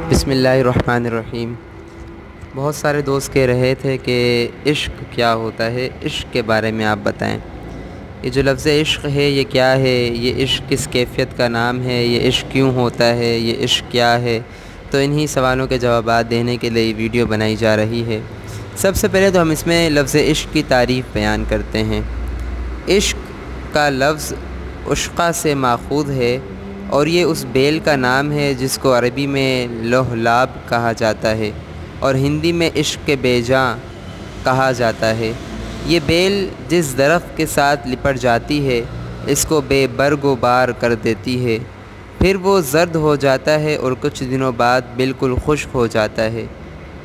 بسم اللہ الرحمن الرحیم۔ بہت سارے دوست کہہ رہے تھے کہ عشق کیا ہوتا ہے، عشق کے بارے میں آپ بتائیں۔ یہ جو لفظ عشق ہے یہ کیا ہے، یہ عشق کس کیفیت کا نام ہے، یہ عشق کیوں ہوتا ہے، یہ عشق کیا ہے؟ تو انہی سوالوں کے جوابات دینے کے لیے ویڈیو بنائی جا رہی ہے۔ سب سے پہلے تو ہم اس میں لفظ عشق کی تعریف بیان کرتے ہیں۔ عشق کا لفظ عشقہ سے ماخوذ ہے اور یہ اس بیل کا نام ہے جس کو عربی میں لوح لاب کہا جاتا ہے اور ہندی میں عشق کے بیجاں کہا جاتا ہے۔ یہ بیل جس درخت کے ساتھ لپٹ جاتی ہے اس کو بے برگ و بار کر دیتی ہے، پھر وہ زرد ہو جاتا ہے اور کچھ دنوں بعد بالکل خشک ہو جاتا ہے۔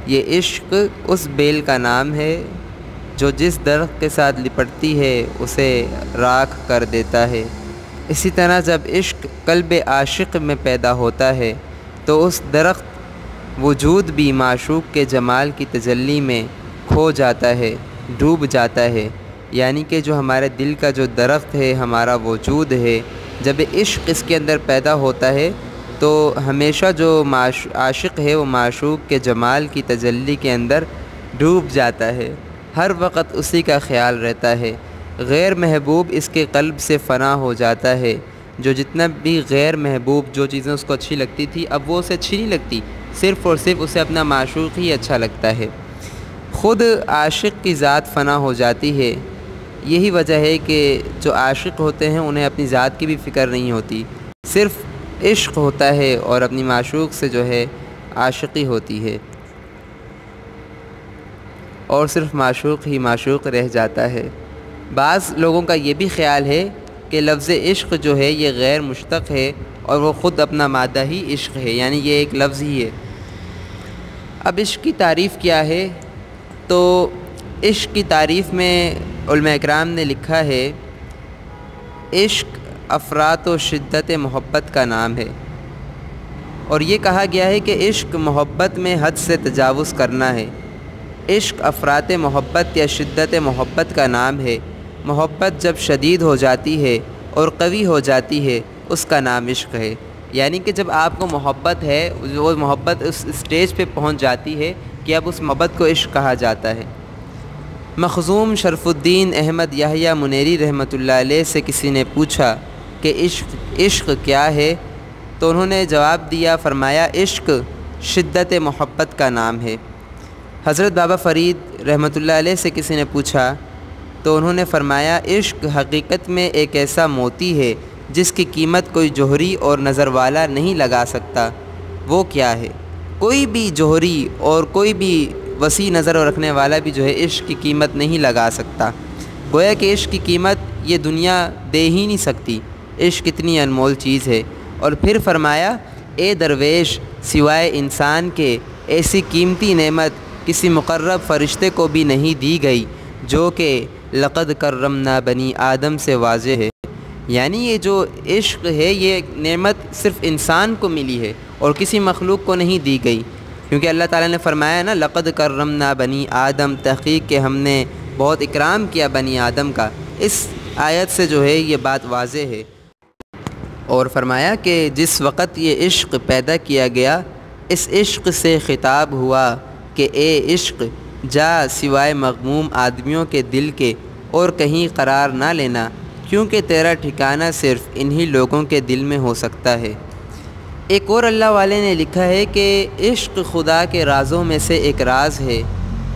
یہ عشق اس بیل کا نام ہے جو جس درخت کے ساتھ لپٹتی ہے اسے راکھ کر دیتا ہے۔ اسی طرح جب عشق قلب عاشق میں پیدا ہوتا ہے تو اس درخت وجود بھی معشوق کے جمال کی تجلی میں کھو جاتا ہے، ڈوب جاتا ہے۔ یعنی کہ جو ہمارے دل کا جو درخت ہے، ہمارا وجود ہے، جب عشق اس کے اندر پیدا ہوتا ہے تو ہمیشہ جو عاشق ہے وہ معشوق کے جمال کی تجلی کے اندر ڈوب جاتا ہے، ہر وقت اسی کا خیال رہتا ہے۔ غیر محبوب اس کے قلب سے فنا ہو جاتا ہے۔ جو جتنا بھی غیر محبوب جو چیزیں اس کو اچھی لگتی تھی اب وہ اسے اچھی نہیں لگتی، صرف اور صرف اسے اپنا معشوق ہی اچھا لگتا ہے۔ خود عاشق کی ذات فنا ہو جاتی ہے۔ یہی وجہ ہے کہ جو عاشق ہوتے ہیں انہیں اپنی ذات کی بھی فکر نہیں ہوتی، صرف عشق ہوتا ہے اور اپنی معشوق سے جو ہے عاشقی ہوتی ہے اور صرف معشوق ہی معشوق رہ جاتا ہے۔ بعض لوگوں کا یہ بھی خیال ہے کہ لفظ عشق جو ہے یہ غیر مشتق ہے اور وہ خود اپنا مادہ ہی عشق ہے، یعنی یہ ایک لفظ ہی ہے۔ اب عشق کی تعریف کیا ہے؟ تو عشق کی تعریف میں علماء اکرام نے لکھا ہے، عشق افراط و شدت محبت کا نام ہے، اور یہ کہا گیا ہے کہ عشق محبت میں حد سے تجاوز کرنا ہے۔ عشق افراط محبت یا شدت محبت کا نام ہے۔ محبت جب شدید ہو جاتی ہے اور قوی ہو جاتی ہے اس کا نام عشق ہے۔ یعنی کہ جب آپ کو محبت ہے، وہ محبت اس اسٹیج پہ پہنچ جاتی ہے کہ اب اس محبت کو عشق کہا جاتا ہے۔ مخزوم شرف الدین احمد یحییٰ منیری رحمۃ اللہ علیہ سے کسی نے پوچھا کہ عشق کیا ہے؟ تو انہوں نے جواب دیا، فرمایا عشق شدت محبت کا نام ہے۔ حضرت بابا فرید رحمۃ اللہ علیہ سے کسی نے پوچھا تو انہوں نے فرمایا عشق حقیقت میں ایک ایسا موتی ہے جس کی قیمت کوئی جوہری اور نظر والا نہیں لگا سکتا۔ وہ کیا ہے؟ کوئی بھی جوہری اور کوئی بھی وسیع نظر رکھنے والا بھی جو ہے عشق کی قیمت نہیں لگا سکتا۔ گویا کہ عشق کی قیمت یہ دنیا دے ہی نہیں سکتی، عشق اتنی انمول چیز ہے۔ اور پھر فرمایا، اے درویش، سوائے انسان کے ایسی قیمتی نعمت کسی مقرب فرشتے کو بھی نہیں دی گئی جو کہ لقد کرمنا بنی آدم سے واضح ہے۔ یعنی یہ جو عشق ہے یہ نعمت صرف انسان کو ملی ہے اور کسی مخلوق کو نہیں دی گئی، کیونکہ اللہ تعالیٰ نے فرمایا نا، لقد کرمنا بنی آدم، تحقیق کہ ہم نے بہت اکرام کیا بنی آدم کا۔ اس آیت سے جو ہے یہ بات واضح ہے۔ اور فرمایا کہ جس وقت یہ عشق پیدا کیا گیا اس عشق سے خطاب ہوا کہ اے عشق، جا سوائے مغموم آدمیوں کے دل کے اور کہیں قرار نہ لینا، کیونکہ تیرا ٹھکانہ صرف انہی لوگوں کے دل میں ہو سکتا ہے۔ ایک اور اللہ والے نے لکھا ہے کہ عشق خدا کے رازوں میں سے ایک راز ہے،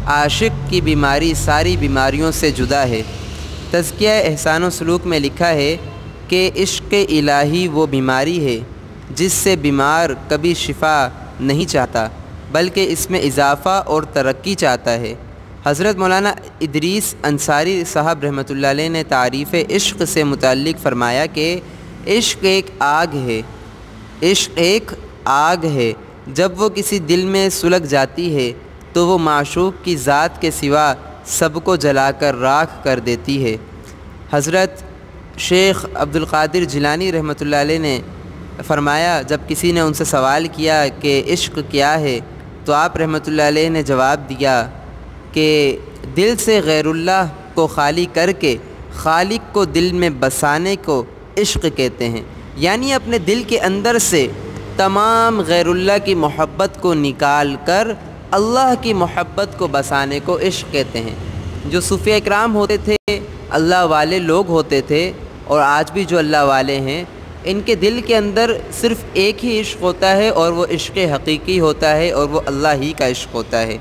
عاشق کی بیماری ساری بیماریوں سے جدا ہے۔ تزکیہ احسان و سلوک میں لکھا ہے کہ عشق الہی وہ بیماری ہے جس سے بیمار کبھی شفا نہیں چاہتا بلکہ اس میں اضافہ اور ترقی چاہتا ہے۔ حضرت مولانا ادریس انصاری صاحب رحمۃ اللہ علیہ نے تعریف عشق سے متعلق فرمایا کہ عشق ایک آگ ہے، عشق ایک آگ ہے، جب وہ کسی دل میں سلگ جاتی ہے تو وہ معشوق کی ذات کے سوا سب کو جلا کر راکھ کر دیتی ہے۔ حضرت شیخ عبد القادر جیلانی رحمۃ اللہ علیہ نے فرمایا، جب کسی نے ان سے سوال کیا کہ عشق کیا ہے تو آپ رحمۃ اللہ علیہ نے جواب دیا کہ دل سے غیر اللہ کو خالی کر کے خالق کو دل میں بسانے کو عشق کہتے ہیں۔ یعنی اپنے دل کے اندر سے تمام غیر اللہ کی محبت کو نکال کر اللہ کی محبت کو بسانے کو عشق کہتے ہیں۔ جو صوفیہ اکرام ہوتے تھے، اللہ والے لوگ ہوتے تھے، اور آج بھی جو اللہ والے ہیں، ان کے دل کے اندر صرف ایک ہی عشق ہوتا ہے، اور وہ عشق حقیقی ہوتا ہے، اور وہ اللہ ہی کا عشق ہوتا ہے۔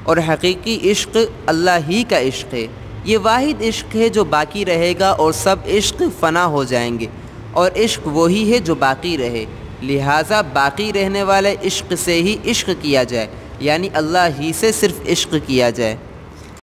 اور حقیقی عشق اللہ ہی کا عشق ہے۔ یہ واحد عشق ہے جو باقی رہے گا، اور سب عشق فنا ہو جائیں گے، اور عشق وہی ہے جو باقی رہے۔ لہٰذا باقی رہنے والے عشق سے ہی عشق کیا جائے، یعنی اللہ ہی سے صرف عشق کیا جائے۔